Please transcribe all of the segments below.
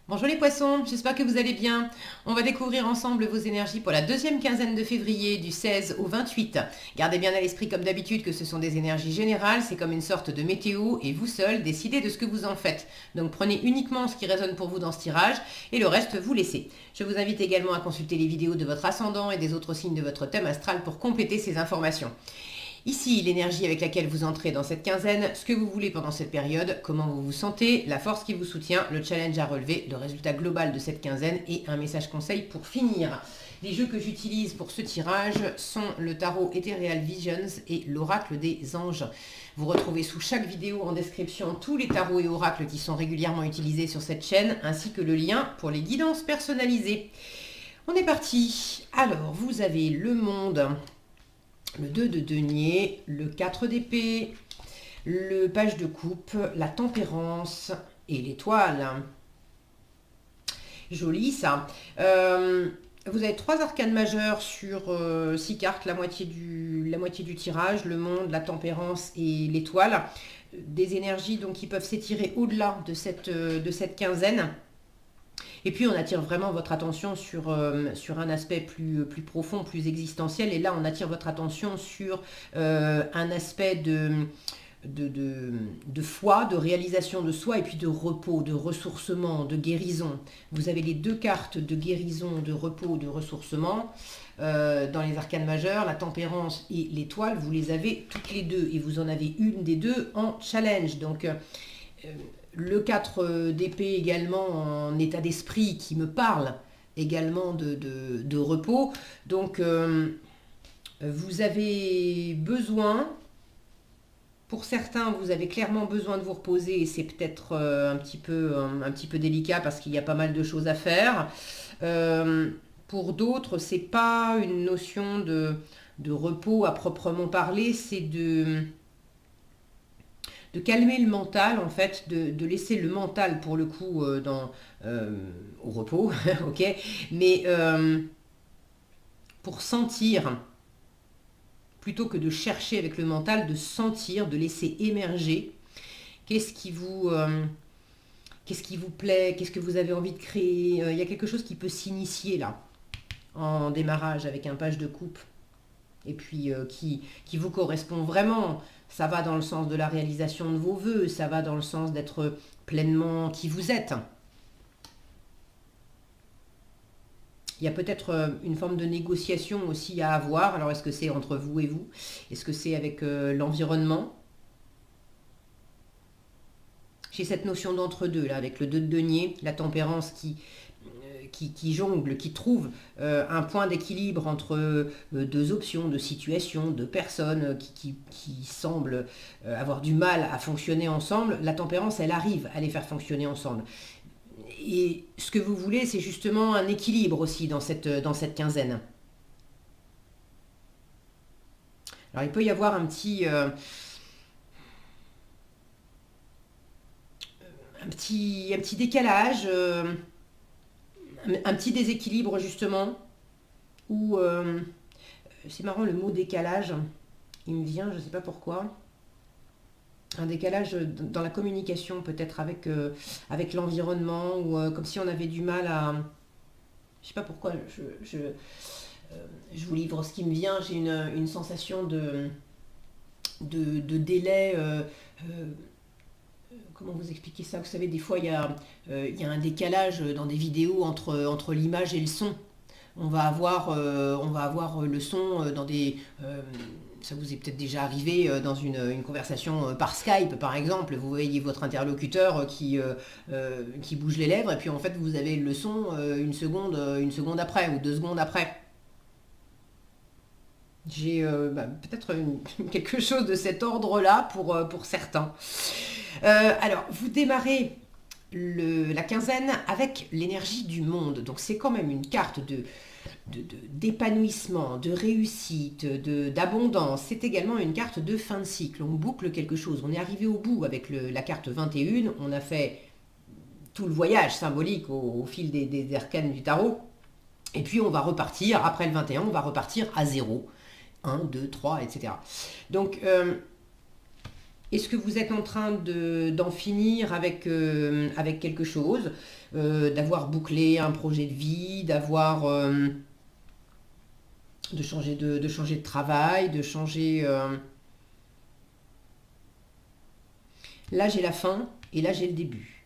Bonjour les poissons, j'espère que vous allez bien. On va découvrir ensemble vos énergies pour la deuxième quinzaine de février du 16 au 28. Gardez bien à l'esprit comme d'habitude que ce sont des énergies générales, c'est comme une sorte de météo et vous seul décidez de ce que vous en faites. Donc prenez uniquement ce qui résonne pour vous dans ce tirage et le reste vous laissez. Je vous invite également à consulter les vidéos de votre ascendant et des autres signes de votre thème astral pour compléter ces informations. Ici, l'énergie avec laquelle vous entrez dans cette quinzaine, ce que vous voulez pendant cette période, comment vous vous sentez, la force qui vous soutient, le challenge à relever, le résultat global de cette quinzaine et un message conseil pour finir. Les jeux que j'utilise pour ce tirage sont le tarot Ethereal Visions et l'oracle des anges. Vous retrouvez sous chaque vidéo en description tous les tarots et oracles qui sont régulièrement utilisés sur cette chaîne, ainsi que le lien pour les guidances personnalisées. On est parti. Alors, vous avez le monde, le 2 de denier, le 4 d'épée, le page de coupe, la tempérance et l'étoile. Joli ça. Vous avez 3 arcanes majeures sur 6 cartes, la moitié du tirage, le monde, la tempérance et l'étoile. Des énergies donc, qui peuvent s'étirer au-delà de cette quinzaine. Et puis on attire vraiment votre attention sur un aspect plus profond, plus existentiel. Et là, on attire votre attention sur un aspect de foi, de réalisation de soi, et puis de repos, de ressourcement, de guérison. Vous avez les 2 cartes de guérison, de repos, de ressourcement. Dans les arcanes majeures, la tempérance et l'étoile, vous les avez toutes les deux. Et vous en avez une des deux en challenge. Donc le 4 d'épée également en état d'esprit qui me parle également de repos. Donc vous avez besoin, pour certains vous avez clairement besoin de vous reposer et c'est peut-être un petit peu délicat parce qu'il y a pas mal de choses à faire. Pour d'autres, c'est pas une notion de repos à proprement parler, c'est de calmer le mental, en fait, de laisser le mental, pour le coup, au repos, ok, mais pour sentir, plutôt que de chercher avec le mental, de sentir, de laisser émerger qu'est-ce qui vous plaît, qu'est-ce que vous avez envie de créer. Il y a quelque chose qui peut s'initier là, en démarrage, avec un page de coupe, et puis qui vous correspond vraiment. Ça va dans le sens de la réalisation de vos vœux, ça va dans le sens d'être pleinement qui vous êtes. Il y a peut-être une forme de négociation aussi à avoir. Alors, est-ce que c'est entre vous et vous? Est-ce que c'est avec l'environnement? J'ai cette notion d'entre-deux, là, avec le 2 de denier, la tempérance qui jongle, qui trouve un point d'équilibre entre 2 options, de situations, de personnes qui semblent avoir du mal à fonctionner ensemble. La tempérance, elle arrive à les faire fonctionner ensemble. Et ce que vous voulez, c'est justement un équilibre aussi dans cette quinzaine. Alors il peut y avoir un petit décalage, un petit déséquilibre justement, où c'est marrant le mot décalage, il me vient, je ne sais pas pourquoi, un décalage dans la communication peut-être avec l'environnement, ou comme si on avait du mal à... Je ne sais pas pourquoi, je vous livre ce qui me vient, j'ai une sensation de délai... comment vous expliquer ça? Vous savez, des fois, il y a un décalage dans des vidéos entre l'image et le son. On va avoir le son dans des... ça vous est peut-être déjà arrivé dans une conversation par Skype, par exemple. Vous voyez votre interlocuteur qui bouge les lèvres et puis en fait, vous avez le son une seconde après ou 2 secondes après. J'ai peut-être quelque chose de cet ordre-là pour certains. Alors, vous démarrez la quinzaine avec l'énergie du monde. Donc, c'est quand même une carte d'épanouissement, de réussite, d'abondance. C'est également une carte de fin de cycle. On boucle quelque chose. On est arrivé au bout avec la carte 21. On a fait tout le voyage symbolique au fil des arcanes du tarot. Et puis, on va repartir. Après le 21, on va repartir à zéro. 1, 2, 3, etc. Donc, Est-ce que vous êtes en train d'en finir avec quelque chose, d'avoir bouclé un projet de vie, de changer de travail, de changer... Là, j'ai la fin et là, j'ai le début.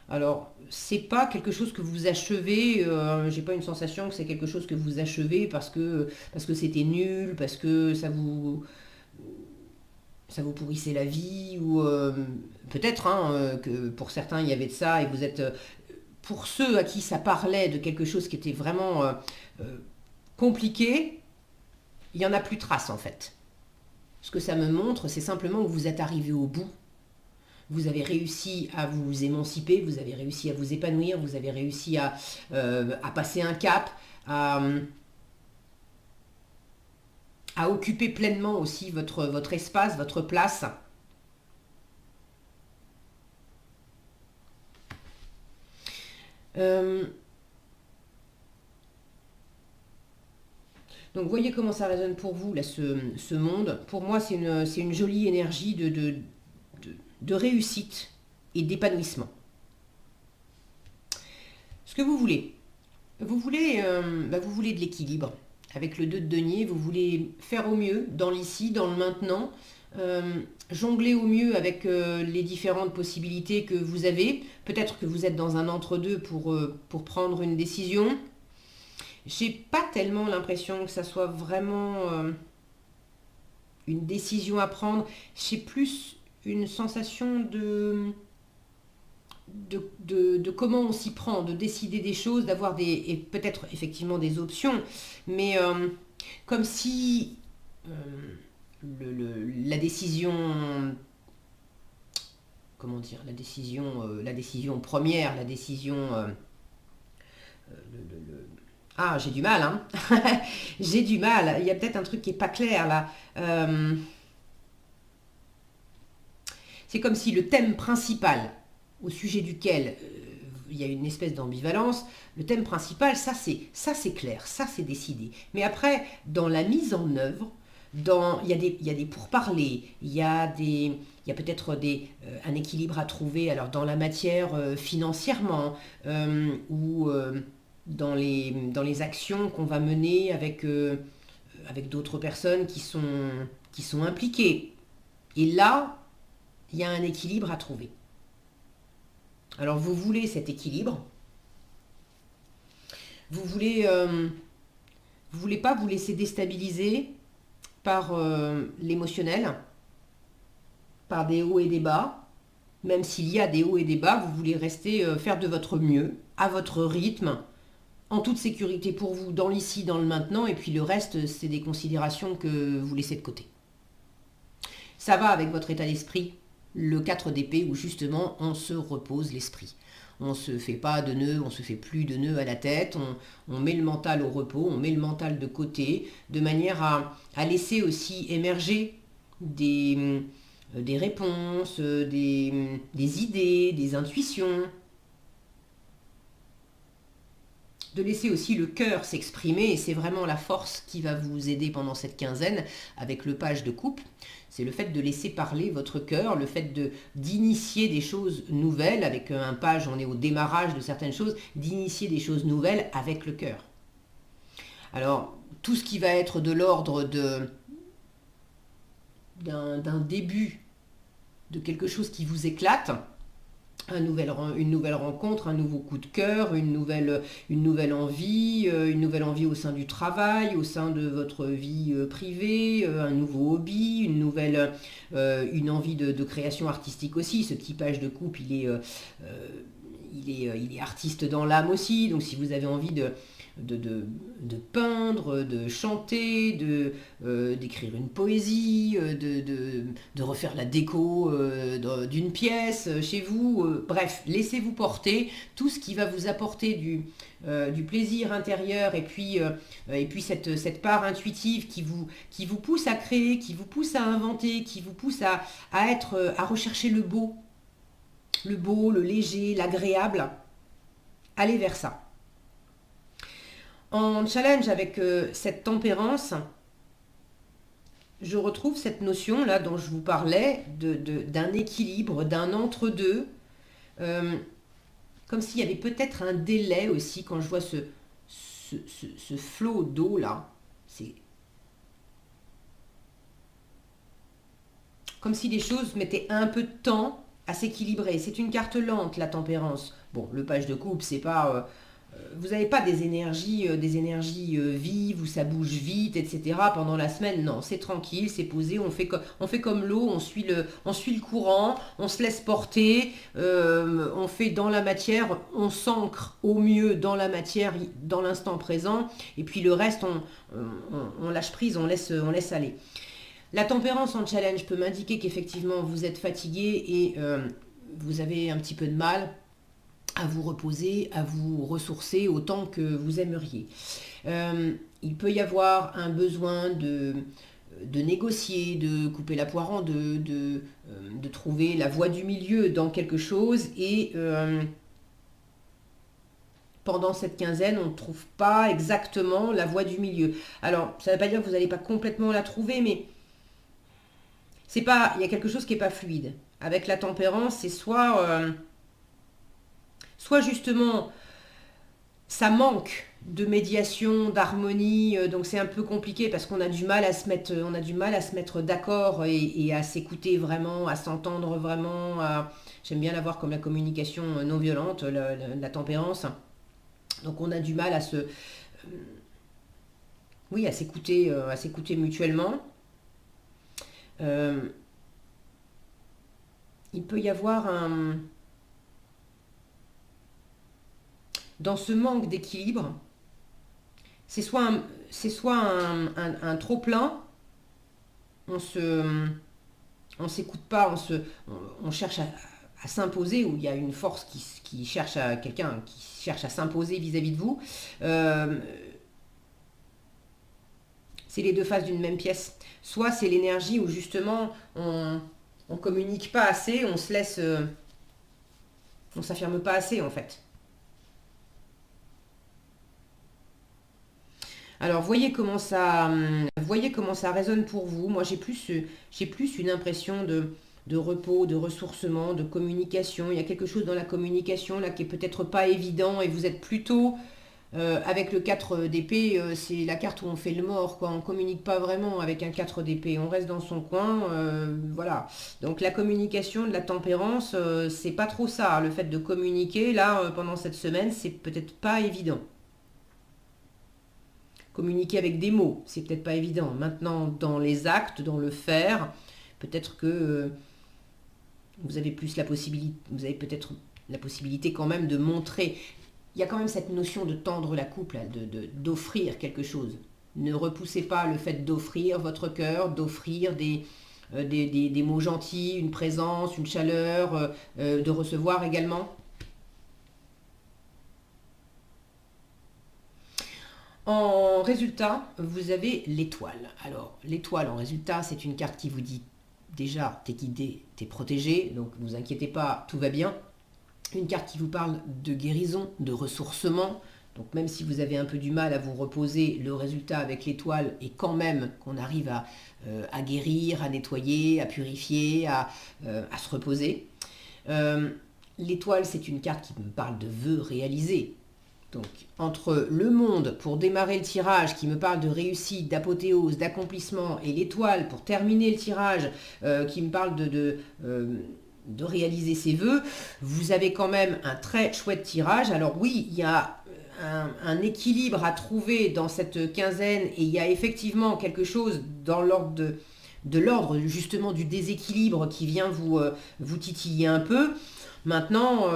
Alors, c'est pas quelque chose que vous achevez, j'ai pas une sensation que c'est quelque chose que vous achevez parce que c'était nul, parce que ça vous pourrissait la vie, ou peut-être hein, que pour certains il y avait de ça, et vous êtes, pour ceux à qui ça parlait de quelque chose qui était vraiment euh, compliqué, il n'y en a plus trace en fait. Ce que ça me montre, c'est simplement que vous êtes arrivé au bout. Vous avez réussi à vous émanciper, vous avez réussi à vous épanouir, vous avez réussi à passer un cap, à, à occuper pleinement aussi votre espace, votre place. Euh, donc voyez comment ça résonne pour vous, là, ce monde. Pour moi, c'est une jolie énergie de réussite et d'épanouissement. Ce que vous voulez de l'équilibre. Avec le 2 de denier, vous voulez faire au mieux dans l'ici, dans le maintenant, jongler au mieux avec les différentes possibilités que vous avez. Peut-être que vous êtes dans un entre-deux pour prendre une décision. J'ai pas tellement l'impression que ça soit vraiment une décision à prendre. J'ai plus une sensation de comment on s'y prend, de décider des choses, d'avoir et peut-être effectivement des options, mais comme si euh, la décision, comment dire, la décision première, la décision, ah, j'ai du mal, hein. J'ai du mal. Il y a peut-être un truc qui est pas clair là. C'est comme si le thème principal au sujet duquel il y a une espèce d'ambivalence, le thème principal, ça c'est clair, ça c'est décidé. Mais après, dans la mise en œuvre, il y a des pourparlers, il y a peut-être un équilibre à trouver alors dans la matière financièrement ou dans les actions qu'on va mener avec d'autres personnes qui sont impliquées. Et là, il y a un équilibre à trouver. Alors vous voulez cet équilibre, vous voulez pas vous laisser déstabiliser par l'émotionnel, par des hauts et des bas. Même s'il y a des hauts et des bas, vous voulez rester faire de votre mieux, à votre rythme, en toute sécurité pour vous, dans l'ici, dans le maintenant, et puis le reste, c'est des considérations que vous laissez de côté. Ça va avec votre état d'esprit, le 4 d'épée, où justement on se repose l'esprit. On ne se fait pas de nœuds, on ne se fait plus de nœuds à la tête, on met le mental au repos, on met le mental de côté, de manière à laisser aussi émerger des réponses, des idées, des intuitions, de laisser aussi le cœur s'exprimer, et c'est vraiment la force qui va vous aider pendant cette quinzaine avec le page de coupe. C'est le fait de laisser parler votre cœur, le fait d'initier des choses nouvelles. Avec un page, on est au démarrage de certaines choses, d'initier des choses nouvelles avec le cœur. Alors, tout ce qui va être de l'ordre d'un début, de quelque chose qui vous éclate, une nouvelle rencontre, un nouveau coup de cœur, une nouvelle envie au sein du travail, au sein de votre vie privée, un nouveau hobby, une envie de création artistique aussi. Ce typage de coupe, il est artiste dans l'âme aussi. Donc si vous avez envie de peindre, de chanter, d'écrire une poésie, de refaire la déco d'une pièce chez vous. Bref, laissez-vous porter tout ce qui va vous apporter du plaisir intérieur et puis cette part intuitive qui vous pousse à créer, qui vous pousse à inventer, qui vous pousse à rechercher le beau, le léger, l'agréable. Allez vers ça. En challenge avec cette tempérance, je retrouve cette notion là dont je vous parlais, d'un équilibre, d'un entre-deux, euh, comme s'il y avait peut-être un délai aussi quand je vois ce flot d'eau là. C'est comme si les choses mettaient un peu de temps à s'équilibrer. C'est une carte lente, la tempérance. Bon, le page de coupe, c'est pas... vous n'avez pas des énergies vives où ça bouge vite, etc. pendant la semaine. Non, c'est tranquille, c'est posé. On fait comme l'eau, on suit le courant, on se laisse porter, on fait dans la matière, on s'ancre au mieux dans la matière, dans l'instant présent. Et puis le reste, on lâche prise, on laisse aller. La tempérance en challenge peut m'indiquer qu'effectivement vous êtes fatigué et vous avez un petit peu de mal à vous reposer, à vous ressourcer autant que vous aimeriez. Il peut y avoir un besoin de négocier, de couper la poire en deux, de trouver la voie du milieu dans quelque chose et pendant cette quinzaine, on ne trouve pas exactement la voie du milieu. Alors, ça ne veut pas dire que vous n'allez pas complètement la trouver, mais c'est pas, il y a quelque chose qui n'est pas fluide. Avec la tempérance, c'est soit justement ça manque de médiation, d'harmonie, donc c'est un peu compliqué parce qu'on a du mal à se mettre, on a du mal à se mettre d'accord et à s'écouter vraiment, à s'entendre vraiment. J'aime bien la voir comme la communication non violente, la tempérance. Donc on a du mal oui, à s'écouter mutuellement. Euh, il peut y avoir dans ce manque d'équilibre, c'est soit un trop plein, on se, on s'écoute pas, on cherche à s'imposer, ou il y a une force qui cherche à quelqu'un qui cherche à s'imposer vis-à-vis de vous. Euh, c'est les deux faces d'une même pièce. Soit c'est l'énergie où justement on communique pas assez, on se laisse, on s'affirme pas assez en fait. Alors voyez comment ça résonne pour vous. Moi j'ai plus une impression de repos, de ressourcement, de communication. Il y a quelque chose dans la communication là qui est peut-être pas évident et vous êtes plutôt avec le 4 d'épée, c'est la carte où on fait le mort, quoi. On communique pas vraiment avec un 4 d'épée, on reste dans son coin, voilà. Donc la communication de la tempérance, c'est pas trop ça. Le fait de communiquer, là, pendant cette semaine, c'est peut-être pas évident. Communiquer avec des mots, c'est peut-être pas évident. Maintenant, dans les actes, dans le faire, peut-être que vous avez plus la possibilité, vous avez peut-être la possibilité quand même de montrer. Il y a quand même cette notion de tendre la coupe, là, d'offrir quelque chose. Ne repoussez pas le fait d'offrir votre cœur, d'offrir des mots gentils, une présence, une chaleur, de recevoir également. En résultat, vous avez l'étoile. Alors, l'étoile en résultat, c'est une carte qui vous dit déjà, t'es guidé, t'es protégé, donc ne vous inquiétez pas, tout va bien. Une carte qui vous parle de guérison, de ressourcement. Donc même si vous avez un peu du mal à vous reposer, le résultat avec l'étoile est quand même qu'on arrive à guérir, à nettoyer, à purifier, à se reposer. L'étoile, c'est une carte qui me parle de vœux réalisés. Donc, entre le monde pour démarrer le tirage, qui me parle de réussite, d'apothéose, d'accomplissement, et l'étoile pour terminer le tirage, qui me parle de réaliser ses vœux, vous avez quand même un très chouette tirage. Alors oui, il y a un équilibre à trouver dans cette quinzaine, et il y a effectivement quelque chose dans l'ordre de l'ordre justement du déséquilibre qui vient vous titiller un peu. Maintenant...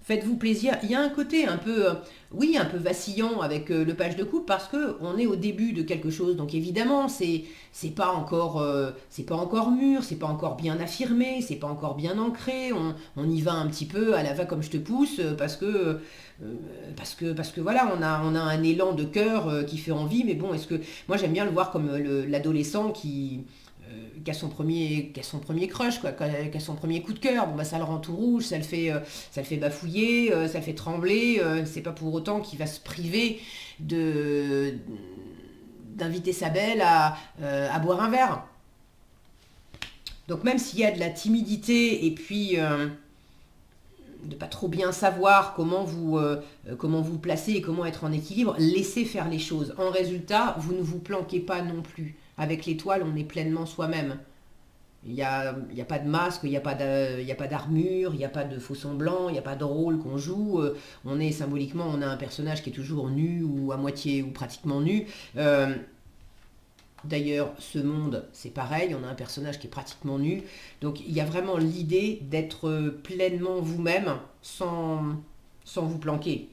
faites-vous plaisir. Il y a un côté un peu, oui, un peu vacillant avec le page de coupe parce que on est au début de quelque chose. Donc évidemment, c'est pas encore mûr, c'est pas encore bien affirmé, c'est pas encore bien ancré. On y va un petit peu à la va comme je te pousse parce que voilà, on a un élan de cœur qui fait envie. Mais bon, est-ce que moi j'aime bien le voir comme l'adolescent qui a son premier crush, quoi, qui a son premier coup de cœur. Bon, bah, ça le rend tout rouge, ça le fait bafouiller, ça le fait trembler. C'est pas pour autant qu'il va se priver de, d'inviter sa belle à boire un verre. Donc même s'il y a de la timidité et puis de pas trop bien savoir comment vous placer et comment être en équilibre, laissez faire les choses. En résultat, vous ne vous planquez pas non plus. Avec l'étoile, on est pleinement soi-même. Il n'y a pas de masque, il n'y a pas d'armure, il n'y a pas de faux semblant, il n'y a pas de rôle qu'on joue. On est symboliquement, on a un personnage qui est toujours nu ou à moitié ou pratiquement nu. D'ailleurs, ce monde, c'est pareil, on a un personnage qui est pratiquement nu. Donc il y a vraiment l'idée d'être pleinement vous-même sans vous planquer.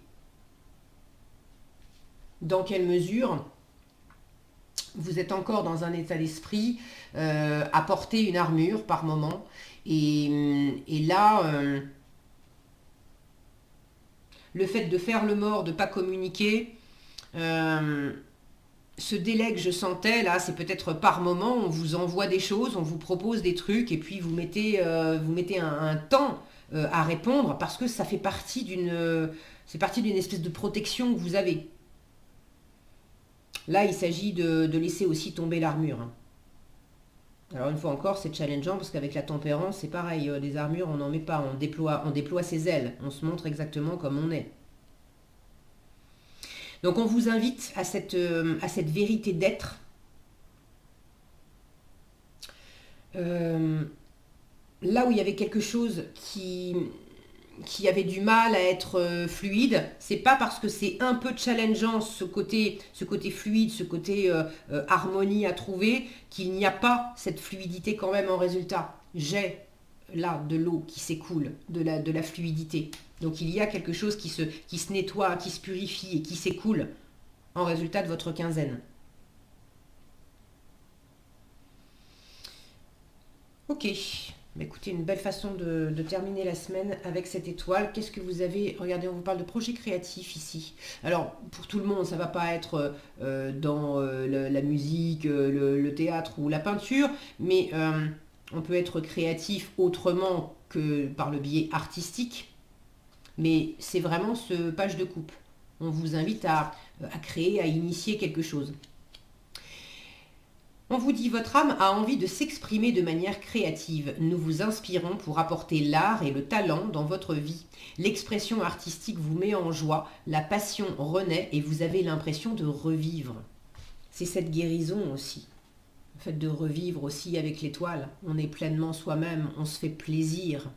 Dans quelle mesure vous êtes encore dans un état d'esprit à porter une armure par moment. Et là, le fait de faire le mort, de ne pas communiquer, ce délai que je sentais, là, c'est peut-être par moment, on vous envoie des choses, on vous propose des trucs, et puis vous mettez un temps à répondre, parce que ça fait partie c'est partie d'une espèce de protection que vous avez. Là, il s'agit de laisser aussi tomber l'armure. Alors une fois encore, c'est challengeant parce qu'avec la tempérance, c'est pareil. Des armures, on n'en met pas, on déploie ses ailes. On se montre exactement comme on est. Donc on vous invite à cette vérité d'être. Là où il y avait quelque chose qui avait du mal à être fluide, c'est pas parce que c'est un peu challengeant ce côté fluide, ce côté harmonie à trouver, qu'il n'y a pas cette fluidité quand même en résultat. J'ai là de l'eau qui s'écoule, de la fluidité. Donc il y a quelque chose qui se nettoie, qui se purifie et qui s'écoule en résultat de votre quinzaine. Ok. Écoutez, une belle façon de terminer la semaine avec cette étoile. Qu'est-ce que vous avez? Regardez, on vous parle de projets créatifs ici. Alors, pour tout le monde, ça ne va pas être dans la musique, le théâtre ou la peinture, mais on peut être créatif autrement que par le biais artistique. Mais c'est vraiment ce page de coupe. On vous invite à créer, à initier quelque chose. On vous dit, votre âme a envie de s'exprimer de manière créative. Nous vous inspirons pour apporter l'art et le talent dans votre vie. L'expression artistique vous met en joie, la passion renaît et vous avez l'impression de revivre. C'est cette guérison aussi. Le fait de revivre aussi avec l'étoile. On est pleinement soi-même, on se fait plaisir.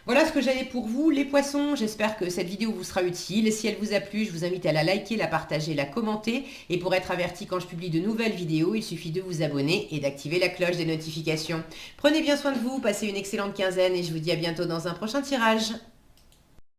Voilà ce que j'avais pour vous, les poissons. J'espère que cette vidéo vous sera utile. Et si elle vous a plu, je vous invite à la liker, la partager, la commenter. Et pour être averti quand je publie de nouvelles vidéos, il suffit de vous abonner et d'activer la cloche des notifications. Prenez bien soin de vous, passez une excellente quinzaine et je vous dis à bientôt dans un prochain tirage.